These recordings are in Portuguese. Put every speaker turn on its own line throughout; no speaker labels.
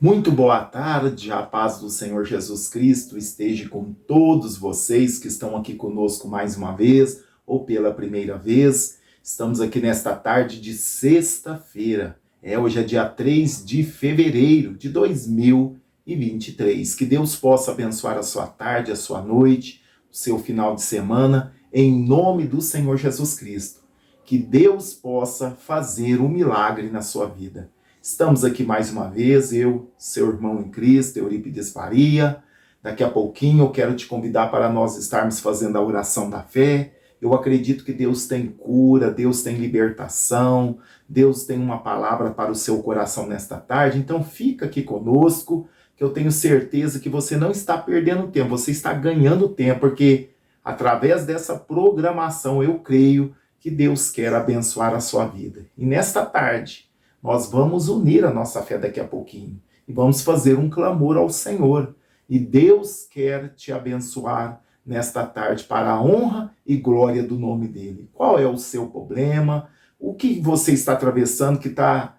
Muito boa tarde, a paz do Senhor Jesus Cristo esteja com todos vocês que estão aqui conosco mais uma vez, ou pela primeira vez. Estamos aqui nesta tarde de sexta-feira. Hoje é dia 3 de fevereiro de 2023. Que Deus possa abençoar a sua tarde, a sua noite, o seu final de semana, em nome do Senhor Jesus Cristo. Que Deus possa fazer um milagre na sua vida. Estamos aqui mais uma vez, eu, seu irmão em Cristo, Eurípides Faria. Daqui a pouquinho eu quero te convidar para nós estarmos fazendo a oração da fé. Eu acredito que Deus tem cura, Deus tem libertação, Deus tem uma palavra para o seu coração nesta tarde. Então fica aqui conosco, que eu tenho certeza que você não está perdendo tempo, você está ganhando tempo, porque através dessa programação eu creio que Deus quer abençoar a sua vida. E nesta tarde, nós vamos unir a nossa fé daqui a pouquinho e vamos fazer um clamor ao Senhor. E Deus quer te abençoar nesta tarde para a honra e glória do nome dele. Qual é o seu problema? O que você está atravessando que está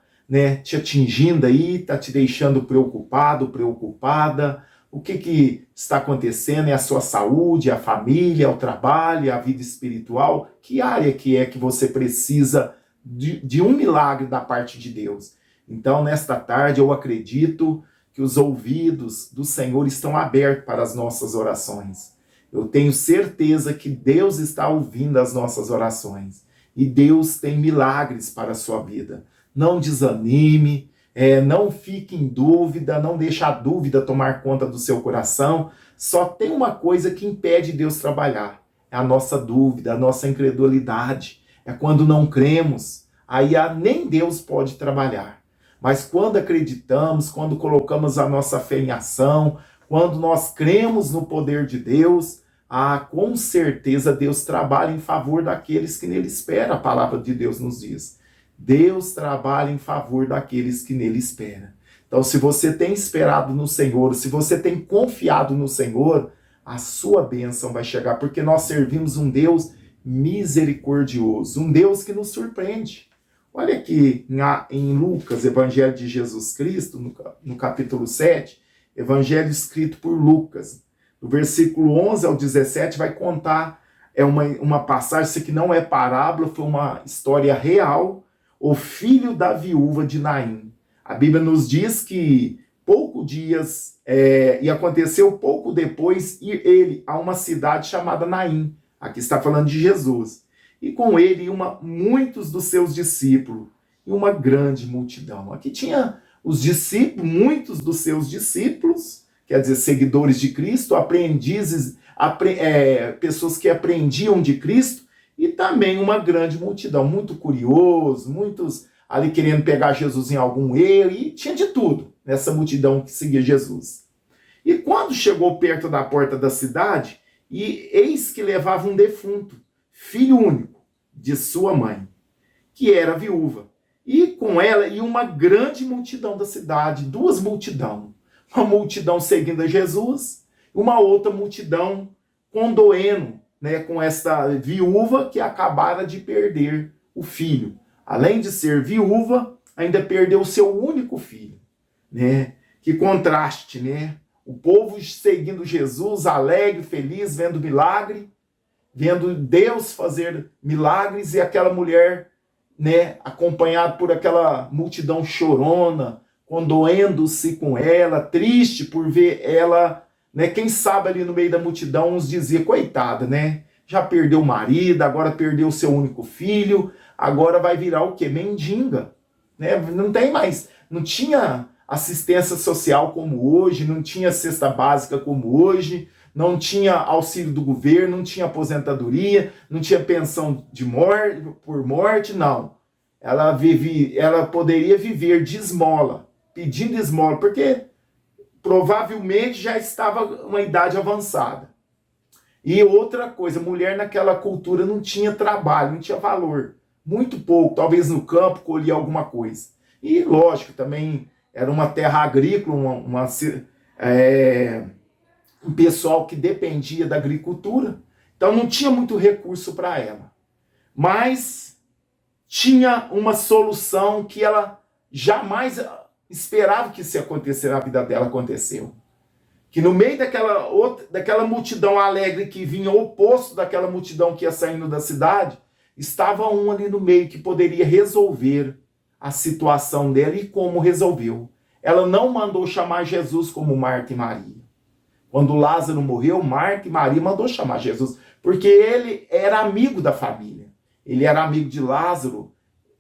te atingindo aí, está te deixando preocupado, preocupada? O que está acontecendo? É a sua saúde, a família, o trabalho, a vida espiritual? Que área que é que você precisa de um milagre da parte de Deus? Então, nesta tarde, eu acredito que os ouvidos do Senhor estão abertos para as nossas orações. Eu tenho certeza que Deus está ouvindo as nossas orações. E Deus tem milagres para a sua vida. Não desanime, não fique em dúvida, não deixe a dúvida tomar conta do seu coração. Só tem uma coisa que impede Deus trabalhar. É a nossa dúvida, a nossa incredulidade. É quando não cremos, aí nem Deus pode trabalhar. Mas quando acreditamos, quando colocamos a nossa fé em ação, quando nós cremos no poder de Deus, com certeza Deus trabalha em favor daqueles que nele esperam, a palavra de Deus nos diz. Deus trabalha em favor daqueles que nele esperam. Então, se você tem esperado no Senhor, se você tem confiado no Senhor, a sua bênção vai chegar, porque nós servimos um Deus misericordioso, um Deus que nos surpreende. Olha aqui em Lucas, Evangelho de Jesus Cristo, no capítulo 7, Evangelho escrito por Lucas, do versículo 11 ao 17, vai contar, uma passagem, isso aqui não é parábola, foi uma história real, o filho da viúva de Naim. A Bíblia nos diz que e aconteceu pouco depois, ir ele a uma cidade chamada Naim. Aqui está falando de Jesus. E com ele muitos dos seus discípulos e uma grande multidão. Aqui tinha os discípulos, muitos dos seus discípulos, quer dizer, seguidores de Cristo, aprendizes, pessoas que aprendiam de Cristo, e também uma grande multidão, muito curioso, muitos ali querendo pegar Jesus em algum erro, e tinha de tudo nessa multidão que seguia Jesus. E quando chegou perto da porta da cidade, e eis que levava um defunto, filho único de sua mãe, que era viúva. E com ela ia uma grande multidão da cidade, duas multidões. Uma multidão seguindo a Jesus, uma outra multidão condoendo com essa viúva que acabara de perder o filho. Além de ser viúva, ainda perdeu o seu único filho. Que contraste, O povo seguindo Jesus, alegre, feliz, vendo milagre, vendo Deus fazer milagres, e aquela mulher, acompanhada por aquela multidão chorona, condoendo-se com ela, triste por ver ela, quem sabe ali no meio da multidão uns dizia, coitada, já perdeu o marido, agora perdeu o seu único filho, agora vai virar o quê? Mendiga, Não tem mais, não tinha assistência social como hoje, não tinha cesta básica como hoje, não tinha auxílio do governo, não tinha aposentadoria, não tinha pensão por morte, não. Ela poderia viver de esmola, pedindo esmola, porque provavelmente já estava uma idade avançada. E outra coisa, mulher naquela cultura não tinha trabalho, não tinha valor. Muito pouco, talvez no campo colhia alguma coisa. E lógico, também era uma terra agrícola, um pessoal que dependia da agricultura, então não tinha muito recurso para ela. Mas tinha uma solução que ela jamais esperava que isso ia acontecer na vida dela, aconteceu. Que no meio daquela multidão alegre que vinha ao oposto daquela multidão que ia saindo da cidade, estava um ali no meio que poderia resolver a situação dela. E como resolveu? Ela não mandou chamar Jesus como Marta e Maria. Quando Lázaro morreu, Marta e Maria mandou chamar Jesus, porque ele era amigo da família. Ele era amigo de Lázaro,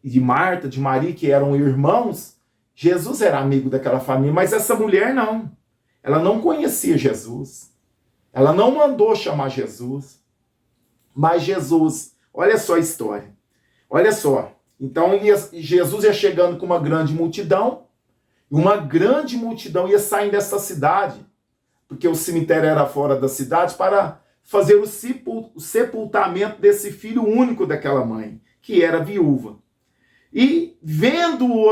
de Marta, de Maria, que eram irmãos. Jesus era amigo daquela família, mas essa mulher não. Ela não conhecia Jesus. Ela não mandou chamar Jesus. Mas Jesus, olha só a história. Olha só. Então Jesus ia chegando com uma grande multidão. E uma grande multidão ia saindo dessa cidade, porque o cemitério era fora da cidade, para fazer o sepultamento desse filho único daquela mãe, que era viúva. E vendo-a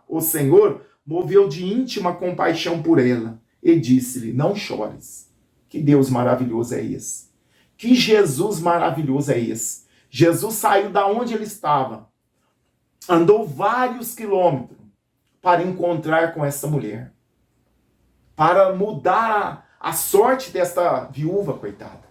o Senhor, moveu de íntima compaixão por ela e disse-lhe: não chores. Que Deus maravilhoso é esse? Que Jesus maravilhoso é esse? Jesus saiu da onde ele estava, andou vários quilômetros para encontrar com essa mulher, para mudar a sorte desta viúva, coitada,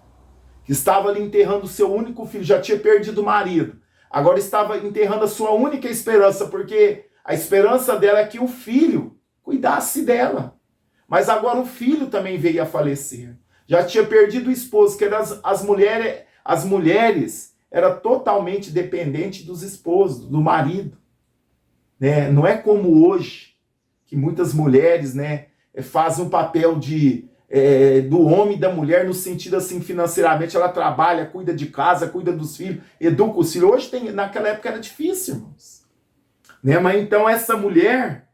que estava ali enterrando o seu único filho, já tinha perdido o marido, agora estava enterrando a sua única esperança, porque a esperança dela é que o filho cuidasse dela. Mas agora o filho também veio a falecer. Já tinha perdido o esposo, que as mulheres eram totalmente dependentes dos esposos, do marido. Né? Não é como hoje, que muitas mulheres, né, fazem um papel do homem e da mulher, no sentido assim, financeiramente, ela trabalha, cuida de casa, cuida dos filhos, educa os filhos. Hoje, naquela época era difícil, irmãos. Né? Mas então essa mulher,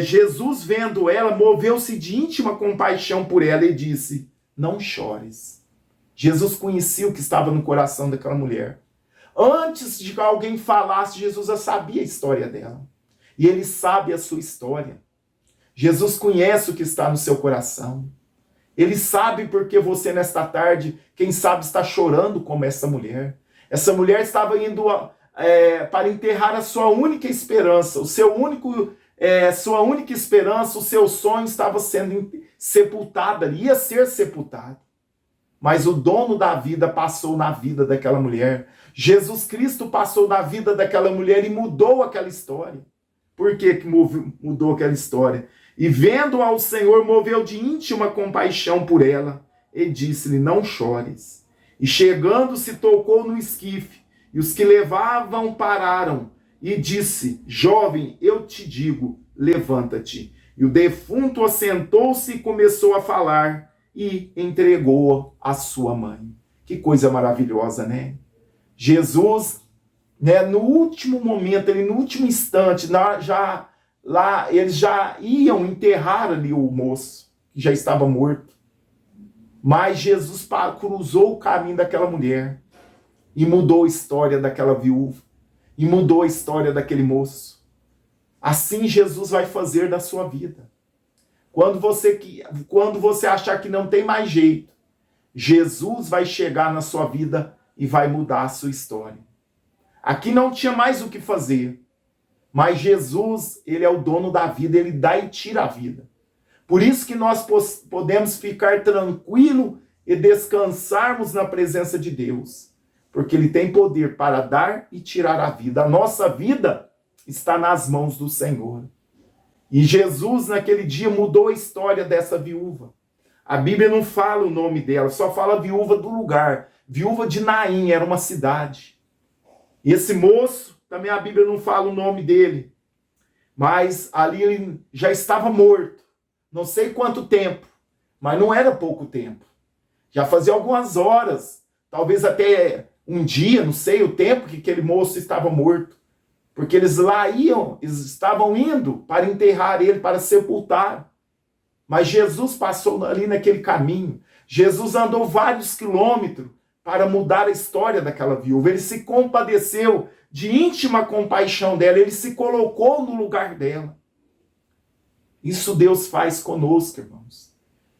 Jesus vendo ela, moveu-se de íntima compaixão por ela e disse: não chores. Jesus conhecia o que estava no coração daquela mulher. Antes de que alguém falasse, Jesus já sabia a história dela. E ele sabe a sua história. Jesus conhece o que está no seu coração. Ele sabe porque você nesta tarde, quem sabe, está chorando como essa mulher. Essa mulher estava indo para enterrar a sua única esperança, sua única esperança, o seu sonho estava sendo sepultado, ia ser sepultado. Mas o dono da vida passou na vida daquela mulher. Jesus Cristo passou na vida daquela mulher e mudou aquela história. Por que mudou aquela história? E vendo ao Senhor, moveu de íntima compaixão por ela e disse-lhe: não chores. E chegando-se, tocou no esquife, e os que levavam pararam, e disse: jovem, eu te digo, levanta-te. E o defunto assentou-se e começou a falar, e entregou a sua mãe. Que coisa maravilhosa, né? Jesus, né, no último momento, no último instante, eles já iam enterrar ali o moço, que já estava morto. Mas Jesus cruzou o caminho daquela mulher e mudou a história daquela viúva, e mudou a história daquele moço. Assim Jesus vai fazer da sua vida. Quando você achar que não tem mais jeito, Jesus vai chegar na sua vida e vai mudar a sua história. Aqui não tinha mais o que fazer, mas Jesus, ele é o dono da vida, ele dá e tira a vida. Por isso que nós podemos ficar tranquilo e descansarmos na presença de Deus, porque ele tem poder para dar e tirar a vida. A nossa vida está nas mãos do Senhor. E Jesus, naquele dia, mudou a história dessa viúva. A Bíblia não fala o nome dela, só fala viúva do lugar. Viúva de Naim, era uma cidade. E esse moço, também a Bíblia não fala o nome dele. Mas ali ele já estava morto. Não sei quanto tempo, mas não era pouco tempo. Já fazia algumas horas, talvez até um dia, não sei o tempo que aquele moço estava morto. Porque eles estavam indo para enterrar ele, para sepultar. Mas Jesus passou ali naquele caminho. Jesus andou vários quilômetros para mudar a história daquela viúva. Ele se compadeceu de íntima compaixão dela. Ele se colocou no lugar dela. Isso Deus faz conosco, irmãos.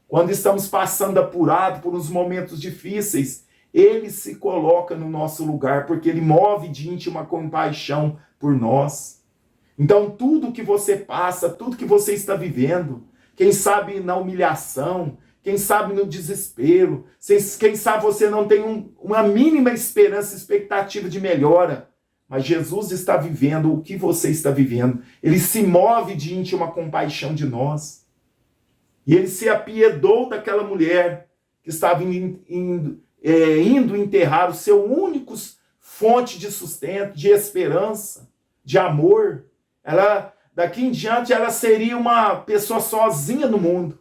Quando estamos passando apurado por uns momentos difíceis, Ele se coloca no nosso lugar, porque Ele move de íntima compaixão por nós. Então, tudo que você passa, tudo que você está vivendo, quem sabe na humilhação, quem sabe no desespero, quem sabe você não tem uma mínima esperança, expectativa de melhora, mas Jesus está vivendo o que você está vivendo. Ele se move de íntima compaixão de nós. E ele se apiedou daquela mulher que estava indo enterrar o seu único fonte de sustento, de esperança, de amor. Daqui em diante, ela seria uma pessoa sozinha no mundo,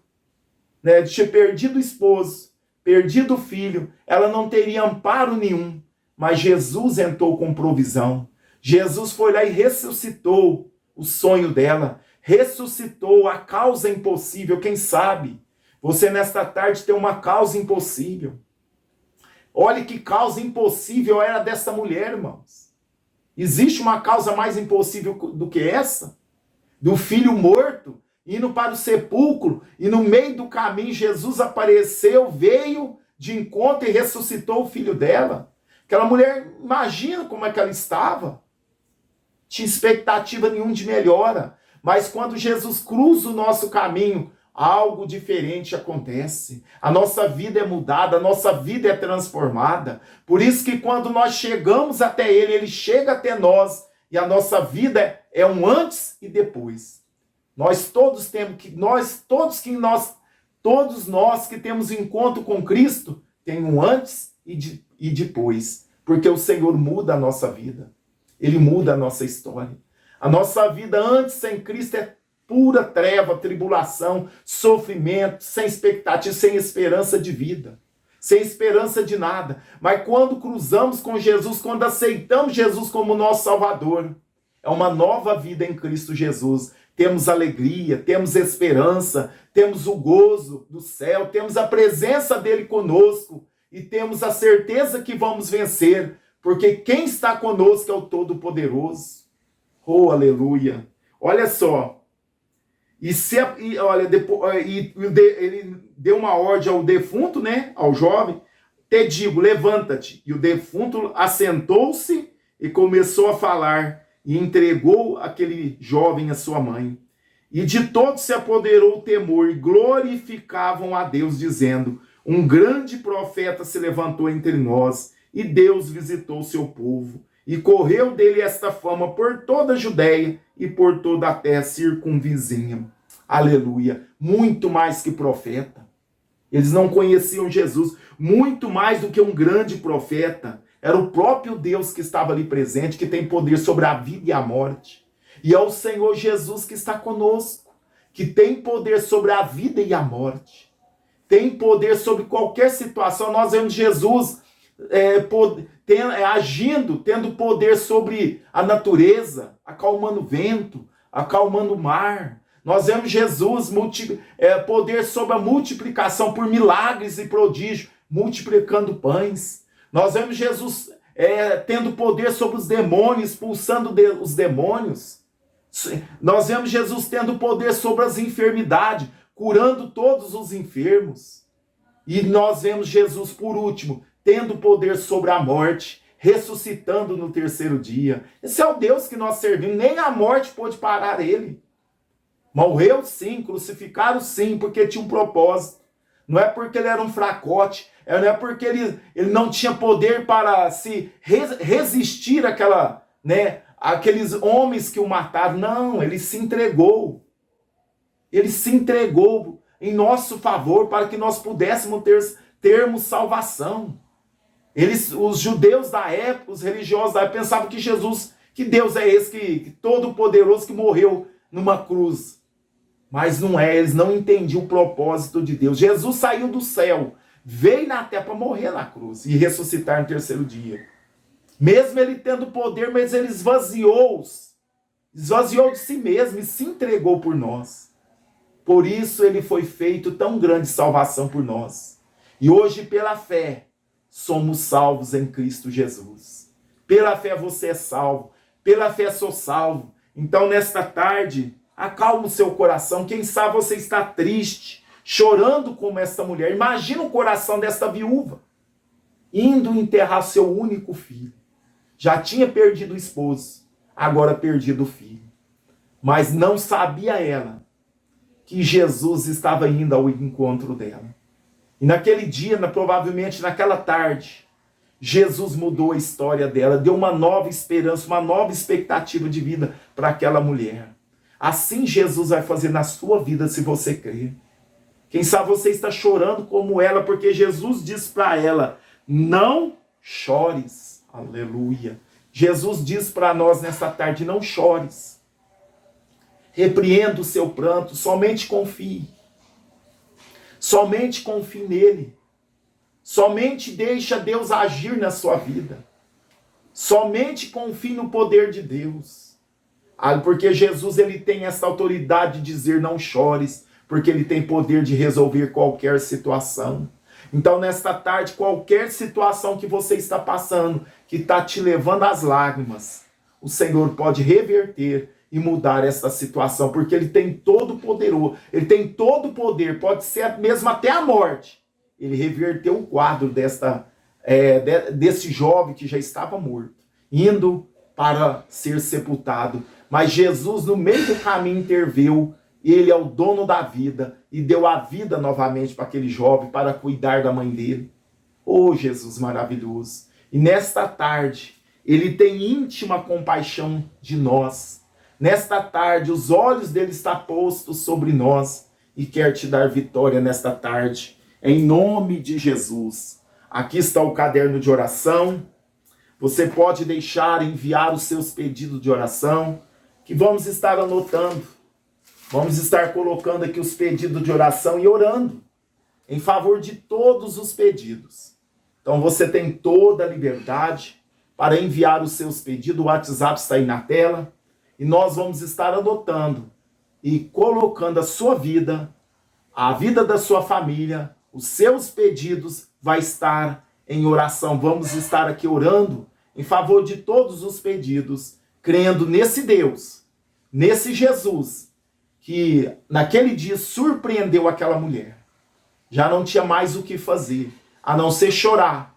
né? De ter perdido o esposo, perdido o filho, ela não teria amparo nenhum. Mas Jesus entrou com provisão. Jesus foi lá e ressuscitou o sonho dela, ressuscitou a causa impossível. Quem sabe você nesta tarde tem uma causa impossível. Olhe que causa impossível era dessa mulher, irmãos. Existe uma causa mais impossível do que essa? Do filho morto, indo para o sepulcro, e no meio do caminho Jesus apareceu, veio de encontro e ressuscitou o filho dela. Aquela mulher, imagina como é que ela estava. Tinha expectativa nenhuma de melhora. Mas quando Jesus cruza o nosso caminho, algo diferente acontece. A nossa vida é mudada, a nossa vida é transformada. Por isso que quando nós chegamos até Ele, Ele chega até nós, e a nossa vida é um antes e depois. Todos nós que temos encontro com Cristo, tem um antes e depois. Porque o Senhor muda a nossa vida. Ele muda a nossa história. A nossa vida antes sem Cristo é pura treva, tribulação, sofrimento, sem expectativa, sem esperança de vida, sem esperança de nada. Mas quando cruzamos com Jesus, quando aceitamos Jesus como nosso Salvador, é uma nova vida em Cristo Jesus. Temos alegria, temos esperança, temos o gozo do céu, temos a presença dele conosco e temos a certeza que vamos vencer, porque quem está conosco é o Todo-Poderoso. Oh, aleluia! Olha só. Ele deu uma ordem ao defunto, né, ao jovem, te digo, levanta-te. E o defunto assentou-se e começou a falar, e entregou aquele jovem à sua mãe. E de todos se apoderou o temor, e glorificavam a Deus, dizendo, um grande profeta se levantou entre nós, e Deus visitou o seu povo. E correu dele esta fama por toda a Judéia e por toda a terra circunvizinha. Aleluia. Muito mais que profeta. Eles não conheciam Jesus. Muito mais do que um grande profeta. Era o próprio Deus que estava ali presente, que tem poder sobre a vida e a morte. E é o Senhor Jesus que está conosco, que tem poder sobre a vida e a morte. Tem poder sobre qualquer situação. Nós vemos Jesus agindo, tendo poder sobre a natureza, acalmando o vento, acalmando o mar. Nós vemos Jesus poder sobre a multiplicação por milagres e prodígios, multiplicando pães. Nós vemos Jesus tendo poder sobre os demônios, expulsando os demônios. Nós vemos Jesus tendo poder sobre as enfermidades, curando todos os enfermos. E nós vemos Jesus, por último, tendo poder sobre a morte, ressuscitando no terceiro dia. Esse é o Deus que nós servimos. Nem a morte pôde parar ele. Morreu sim, crucificado sim, porque tinha um propósito. Não é porque ele era um fracote, não é porque ele não tinha poder para se resistir àqueles homens que o mataram. Não, ele se entregou. Ele se entregou em nosso favor para que nós pudéssemos termos salvação. Os judeus da época, os religiosos da época, pensavam que Deus é esse que todo-poderoso que morreu numa cruz. Mas não é, eles não entendiam o propósito de Deus. Jesus saiu do céu, veio na terra para morrer na cruz e ressuscitar no terceiro dia. Mesmo ele tendo poder, mas ele esvaziou de si mesmo e se entregou por nós. Por isso ele foi feito tão grande salvação por nós. E hoje, pela fé, somos salvos em Cristo Jesus. Pela fé você é salvo. Pela fé sou salvo. Então, nesta tarde, acalma o seu coração. Quem sabe você está triste, chorando como esta mulher. Imagina o coração desta viúva, indo enterrar seu único filho. Já tinha perdido o esposo, agora perdido o filho. Mas não sabia ela que Jesus estava indo ao encontro dela. E naquele dia, provavelmente naquela tarde, Jesus mudou a história dela, deu uma nova esperança, uma nova expectativa de vida para aquela mulher. Assim Jesus vai fazer na sua vida se você crer. Quem sabe você está chorando como ela, porque Jesus diz para ela, não chores. Aleluia. Jesus diz para nós nessa tarde, não chores. Repreenda o seu pranto, somente confie. Somente confie nele. Somente deixa Deus agir na sua vida. Somente confie no poder de Deus. Porque Jesus ele tem essa autoridade de dizer não chores, porque ele tem poder de resolver qualquer situação. Então nesta tarde, qualquer situação que você está passando, que está te levando às lágrimas, o Senhor pode reverter e mudar essa situação, porque ele tem todo o poderoso, ele tem todo o poder, pode ser mesmo até a morte. Ele reverteu o quadro desse jovem que já estava morto, indo para ser sepultado. Mas Jesus, no meio do caminho, interveio. Ele é o dono da vida e deu a vida novamente para aquele jovem, para cuidar da mãe dele. Oh, Jesus maravilhoso! E nesta tarde, ele tem íntima compaixão de nós. Nesta tarde, os olhos dele estão postos sobre nós e quer te dar vitória nesta tarde. Em nome de Jesus. Aqui está o caderno de oração. Você pode enviar os seus pedidos de oração, que vamos estar anotando. Vamos estar colocando aqui os pedidos de oração e orando em favor de todos os pedidos. Então você tem toda a liberdade para enviar os seus pedidos. O WhatsApp está aí na tela. E nós vamos estar anotando e colocando a sua vida, a vida da sua família, os seus pedidos vai estar em oração. Vamos estar aqui orando em favor de todos os pedidos, crendo nesse Deus, nesse Jesus, que naquele dia surpreendeu aquela mulher. Já não tinha mais o que fazer, a não ser chorar.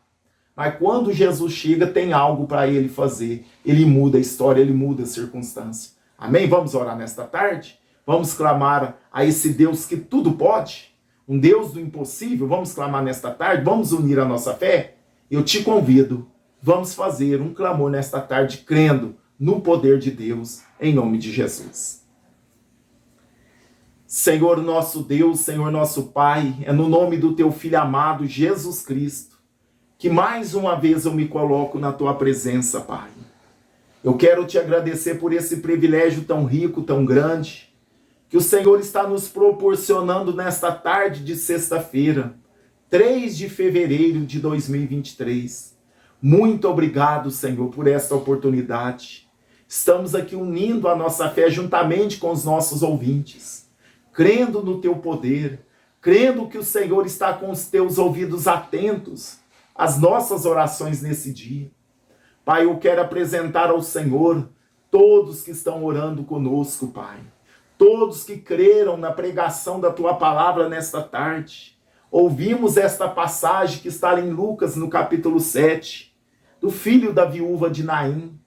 Mas quando Jesus chega, tem algo para ele fazer. Ele muda a história, ele muda a circunstância. Amém? Vamos orar nesta tarde? Vamos clamar a esse Deus que tudo pode? Um Deus do impossível? Vamos clamar nesta tarde? Vamos unir a nossa fé? Eu te convido. Vamos fazer um clamor nesta tarde, crendo no poder de Deus, em nome de Jesus. Senhor nosso Deus, Senhor nosso Pai, é no nome do teu Filho amado, Jesus Cristo, que mais uma vez eu me coloco na tua presença, Pai. Eu quero te agradecer por esse privilégio tão rico, tão grande, que o Senhor está nos proporcionando nesta tarde de sexta-feira, 3 de fevereiro de 2023. Muito obrigado, Senhor, por esta oportunidade. Estamos aqui unindo a nossa fé juntamente com os nossos ouvintes, crendo no teu poder, crendo que o Senhor está com os teus ouvidos atentos às nossas orações nesse dia. Pai, eu quero apresentar ao Senhor todos que estão orando conosco, Pai. Todos que creram na pregação da tua palavra nesta tarde. Ouvimos esta passagem que está em Lucas, no capítulo 7, do filho da viúva de Naim,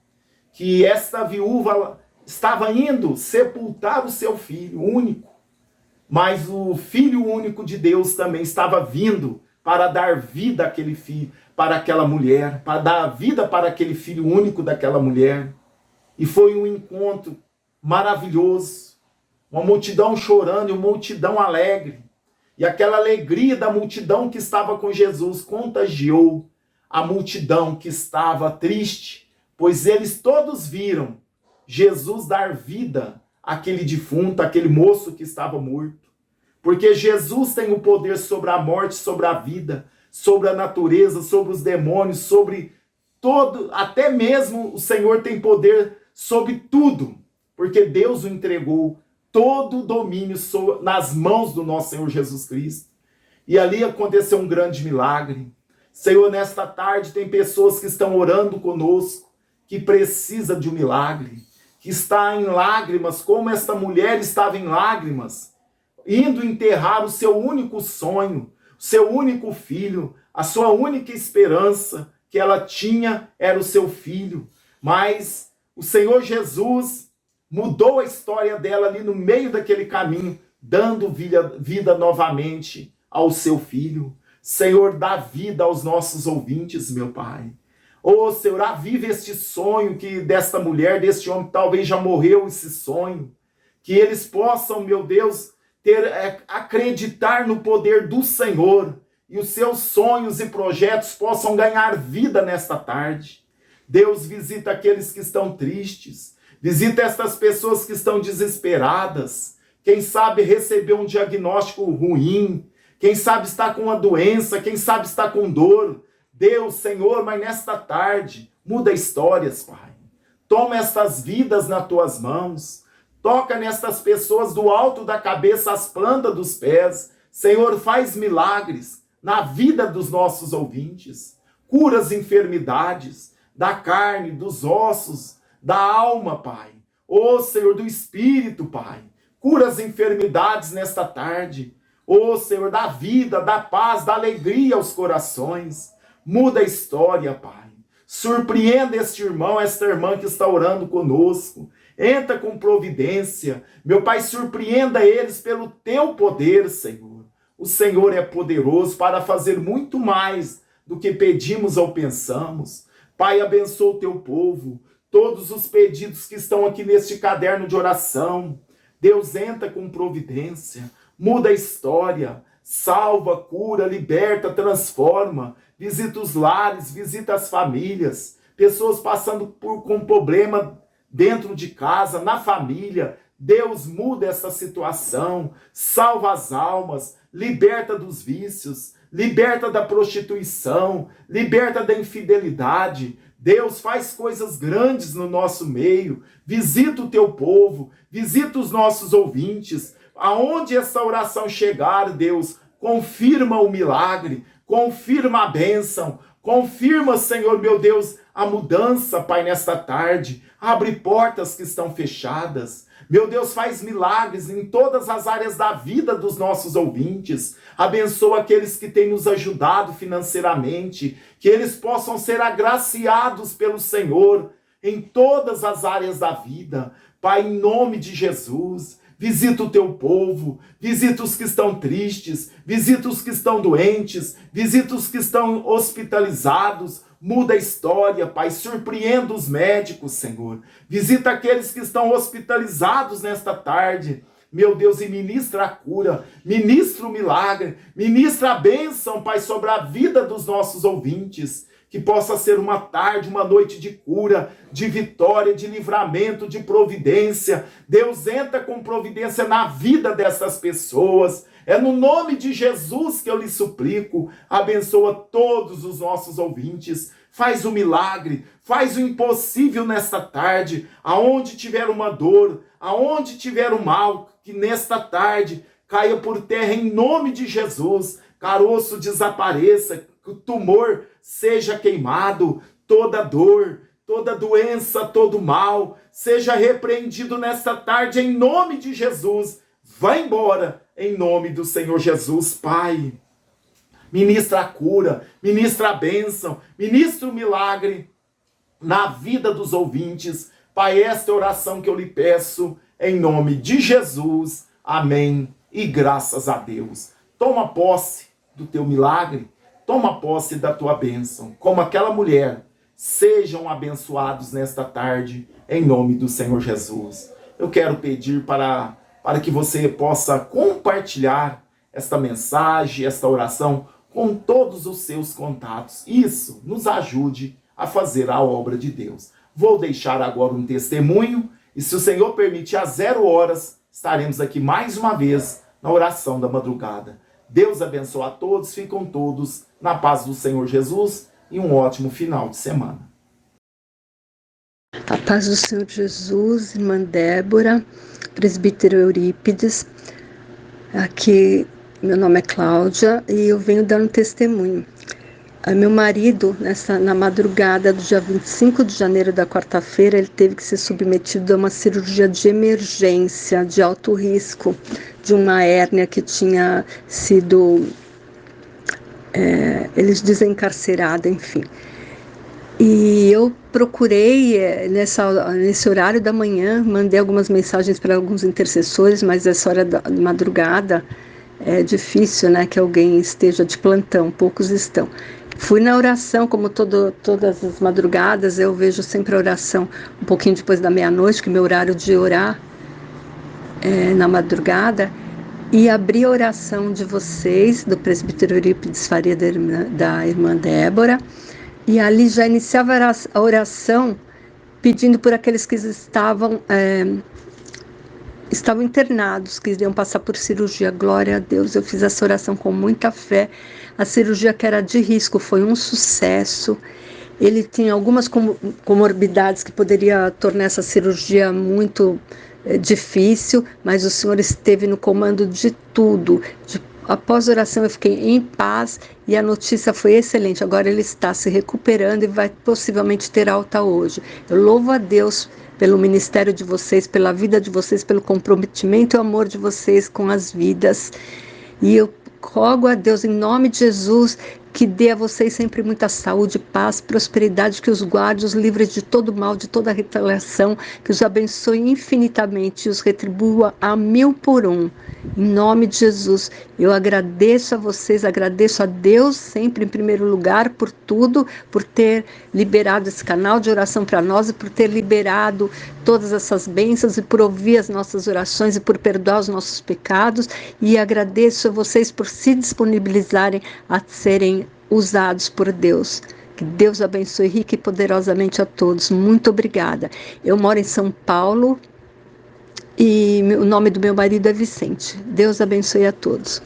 que esta viúva estava indo sepultar o seu filho único, mas o filho único de Deus também estava vindo para dar vida àquele filho, para aquela mulher, para dar vida para aquele filho único daquela mulher. E foi um encontro maravilhoso, uma multidão chorando e uma multidão alegre. E aquela alegria da multidão que estava com Jesus contagiou a multidão que estava triste, pois eles todos viram Jesus dar vida àquele defunto, àquele moço que estava morto. Porque Jesus tem o poder sobre a morte, sobre a vida, sobre a natureza, sobre os demônios, sobre todo, até mesmo o Senhor tem poder sobre tudo, porque Deus o entregou todo o domínio nas mãos do nosso Senhor Jesus Cristo. E ali aconteceu um grande milagre. Senhor, nesta tarde tem pessoas que estão orando conosco, que precisa de um milagre, que está em lágrimas, como esta mulher estava em lágrimas, indo enterrar o seu único sonho, o seu único filho, a sua única esperança que ela tinha era o seu filho. Mas o Senhor Jesus mudou a história dela ali no meio daquele caminho, dando vida novamente ao seu filho. Senhor, dá vida aos nossos ouvintes, meu Pai. Ô, Senhor, aviva este sonho que desta mulher, deste homem, talvez já morreu esse sonho. Que eles possam, meu Deus, acreditar no poder do Senhor e os seus sonhos e projetos possam ganhar vida nesta tarde. Deus, visita aqueles que estão tristes, visita estas pessoas que estão desesperadas, quem sabe receber um diagnóstico ruim, quem sabe está com uma doença, quem sabe está com dor. Deus, Senhor, mas nesta tarde, muda histórias, Pai. Toma estas vidas nas tuas mãos. Toca nestas pessoas do alto da cabeça às plantas dos pés. Senhor, faz milagres na vida dos nossos ouvintes. Cura as enfermidades da carne, dos ossos, da alma, Pai. Ô, Senhor, do espírito, Pai. Cura as enfermidades nesta tarde. Ô, Senhor, dá vida, dá paz, dá alegria aos corações. Muda a história, Pai. Surpreenda este irmão, esta irmã que está orando conosco. Entra com providência. Meu Pai, surpreenda eles pelo teu poder, Senhor. O Senhor é poderoso para fazer muito mais do que pedimos ou pensamos. Pai, abençoa o teu povo. Todos os pedidos que estão aqui neste caderno de oração. Deus, entra com providência. Muda a história. Salva, cura, liberta, transforma. Visita os lares, visita as famílias. Pessoas passando com problema dentro de casa, na família. Deus, muda essa situação. Salva as almas. Liberta dos vícios. Liberta da prostituição. Liberta da infidelidade. Deus, faz coisas grandes no nosso meio. Visita o teu povo. Visita os nossos ouvintes. Aonde essa oração chegar, Deus, confirma o milagre, confirma a bênção, confirma, Senhor, meu Deus, a mudança, Pai, nesta tarde. Abre portas que estão fechadas. Meu Deus, faz milagres em todas as áreas da vida dos nossos ouvintes. Abençoa aqueles que têm nos ajudado financeiramente, que eles possam ser agraciados pelo Senhor em todas as áreas da vida. Pai, em nome de Jesus, visita o teu povo, visita os que estão tristes, visita os que estão doentes, visita os que estão hospitalizados, muda a história, Pai, surpreenda os médicos, Senhor, visita aqueles que estão hospitalizados nesta tarde, meu Deus, e ministra a cura, ministra o milagre, ministra a bênção, Pai, sobre a vida dos nossos ouvintes, que possa ser uma tarde, uma noite de cura, de vitória, de livramento, de providência. Deus, entra com providência na vida dessas pessoas. É no nome de Jesus que eu lhe suplico. Abençoa todos os nossos ouvintes. Faz o milagre, faz o impossível nesta tarde. Aonde tiver uma dor, aonde tiver um mal, que nesta tarde caia por terra em nome de Jesus. Caroço desapareça, que o tumor seja queimado, toda dor, toda doença, todo mal, seja repreendido nesta tarde em nome de Jesus. Vai embora em nome do Senhor Jesus, Pai. Ministra a cura, ministra a bênção, ministra o milagre na vida dos ouvintes. Pai, esta é a oração que eu lhe peço em nome de Jesus. Amém e graças a Deus. Toma posse do teu milagre. Toma posse da tua bênção, como aquela mulher. Sejam abençoados nesta tarde, em nome do Senhor Jesus. Eu quero pedir para que você possa compartilhar esta mensagem, esta oração, com todos os seus contatos. Isso nos ajude a fazer a obra de Deus. Vou deixar agora um testemunho, e se o Senhor permitir, às 0 horas, estaremos aqui mais uma vez na oração da madrugada. Deus abençoe a todos, ficam todos na paz do Senhor Jesus e um ótimo final de semana.
A paz do Senhor Jesus, irmã Débora, presbítero Eurípides. Aqui, meu nome é Cláudia e eu venho dar um testemunho. Meu marido, na madrugada do dia 25 de janeiro da quarta-feira, ele teve que ser submetido a uma cirurgia de emergência, de alto risco, de uma hérnia que tinha sido, eles dizem, encarcerada, enfim. E eu procurei nesse horário da manhã, mandei algumas mensagens para alguns intercessores, mas essa hora da madrugada é difícil, né, que alguém esteja de plantão, poucos estão. Fui na oração, como todas as madrugadas, eu vejo sempre a oração um pouquinho depois da meia-noite, que é meu horário de orar na madrugada, e abri a oração de vocês, do presbítero Eurípides Faria, da irmã Débora, e ali já iniciava a oração pedindo por aqueles que estavam internados, que iriam passar por cirurgia. Glória a Deus, eu fiz essa oração com muita fé. A cirurgia, que era de risco, foi um sucesso. Ele tinha algumas comorbidades que poderia tornar essa cirurgia muito difícil, mas o Senhor esteve no comando de tudo. Após a oração eu fiquei em paz e a notícia foi excelente. Agora ele está se recuperando e vai possivelmente ter alta hoje. Eu louvo a Deus pelo ministério de vocês, pela vida de vocês, pelo comprometimento e amor de vocês com as vidas. E eu rogo a Deus, em nome de Jesus, que dê a vocês sempre muita saúde, paz, prosperidade, que os guarde, os livre de todo mal, de toda retaliação, que os abençoe infinitamente e os retribua a 1000 por 1. Em nome de Jesus, eu agradeço a vocês, agradeço a Deus sempre em primeiro lugar por tudo, por ter liberado esse canal de oração para nós e por ter liberado todas essas bênçãos e por ouvir as nossas orações e por perdoar os nossos pecados, e agradeço a vocês por se disponibilizarem a serem usados por Deus. Que Deus abençoe rica e poderosamente a todos. Muito obrigada. Eu moro em São Paulo e o nome do meu marido é Vicente. Deus abençoe a todos.